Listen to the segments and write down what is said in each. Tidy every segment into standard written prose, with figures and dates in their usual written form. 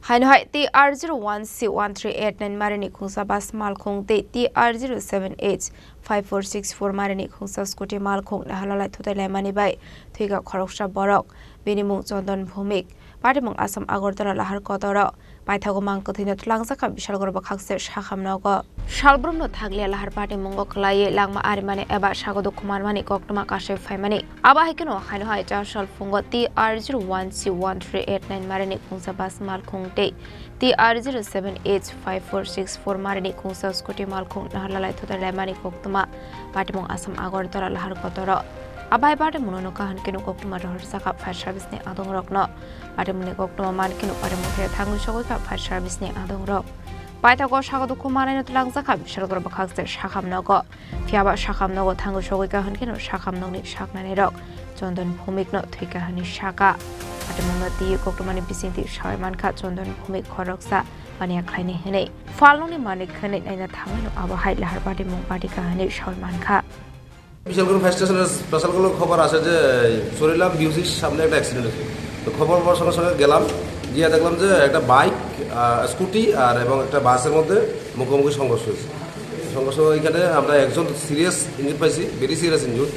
Hainhai TR01C1389 Marini Khungsa Bas Malkhung TR0785464 Marini Khungsa Scooty Malkhung Naharlalai Thuthailaimanibai Thwikha Khoroksa Borok Binimung Chondon Bhumik Patimung Asam Agortala Lahar Kotoro Paithago Mangkothina Tlangsaka Bishalgorba Khakse Shakhamnogo Shalbrumno Thaglia Lahar Patimung Klaye Langma Arimani Eba Shagodo Kumarmani Koktuma Kashe Faimani Aba Hikino Hainhai Jashal Fungo TR01C1389 Marini Khungsa Bas Malkhung TR0785464 Marini Khungsa Scooty Malkhung Naharlalai Thuthailaimani Koktuma Patimung Asam Agortala Lahar Kotoro Abai Patimung no Kahan Kinu Koktuma Rohar Saka Fire Service ne Adong Rokno Patimung Koktuma Mankinu Patimung Tangu Shogoka Fire Service ne Adong Rok Paitago Shagodo Kumarano Tlangsaka Bishalgorba Khakse Shakhamnogo Fiaba Shakhamnogo Tangu Shogoka Hankino Shakhamnogni Shaknani Rok Chondon Bhumik no Thwikha Hani Shaka Patimung Ti Koktumani Bisinti Shaimanka Chondon Bhumik Khoroksa Mania Klaini Hene Faloni Manik Kane Naina Thamano Abahai Lahar Patimung Patika Hani Shaimanka Bishalgarh fire স্টেশনের স্পেশালগুলো খবর আসে যে সরিলাম বিউসির সামনে একটা accident হয়েছে তো খবর পাওয়ার সঙ্গে সঙ্গে গেলাম গিয়ে দেখলাম যে একটা বাইক স্কুটি আর এবং একটা বাসের মধ্যে মুখোমুখি সংঘর্ষ হয়েছে সংঘর্ষ এখানে আমরা একজন সিরিয়াস ইনজুর পাইছি ভেরি সিরিয়াস ইনজুর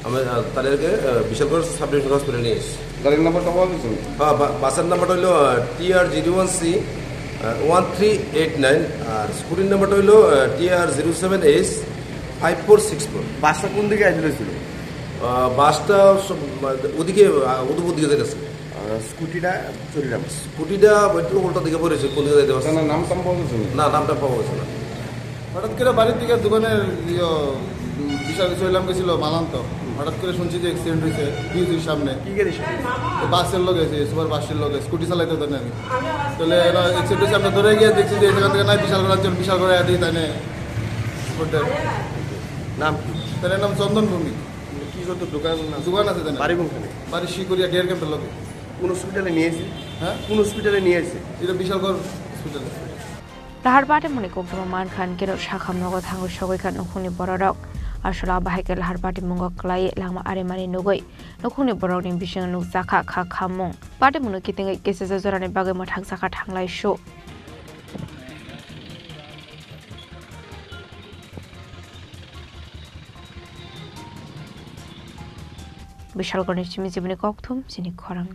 আমরা তাদেরকে বিশালগড় সাব ডিভিশন হসপিটালে নিয়ে এসেছি গাড়ির নাম্বারটা পাওয়া গেছে বাসের নাম্বারটা হলো TR01C1389 আর স্কুটির নাম্বারটা হলো TR07H5464 বাসটা কোন দিকে আসছিল বাসটা ওদিকে উদুপুর দিকে যেতেছে স্কুটিটা চলিলাম স্কুটিটা একটু উল্টা দিকে পড়েছে কোন দিকে যেতে পারছে নাম টাম পাওয়া গেছে না নামটা পাওয়া গেছে না হঠাৎ করে বাড়ির দিকে দোকানের বিশাল চলিলাম গেছিল মালান্ত হঠাৎ করে শুনছি যে অ্যাক্সিডেন্ট হয়েছে বিউজির সামনে কি গাড়ি বাসের লোক এসে সুপার বাসের লোক স্কুটি চালাইতে হতো না আমি তাহলে অ্যাক্সিডেন্ট হয়েছে আমরা ধরে গিয়ে দেখছি যে এই জায়গা থেকে নাই বিশাল করে একজন বিশাল করে দিই তাই নাম কি তার নাম চন্দন ভূমি কি করতো দোকান আছে তাই বাড়ি কোনখানে বাড়ি শিকরিয়া ডেয়ার ক্যাম্পের লোকে কোন হসপিটালে নিয়ে এসে হ্যাঁ কোন হসপিটালে নিয়ে এসে এটা বিশালগড় হসপিটালে Lahar Patimung Koktuma Mankan Kino Shakhamnogo Tangu Shogoka Nokuni Borok Ashura Bahike Lahar Patimung Klai Langma Arimani Nogoi Nokuni Borok in Bishang Nuzaka Kakamung Patimung Kiting Cases Zorani Bagamo Tangsaka Tanglai Show Bishalgorni Chimi Koktum Chini Khorang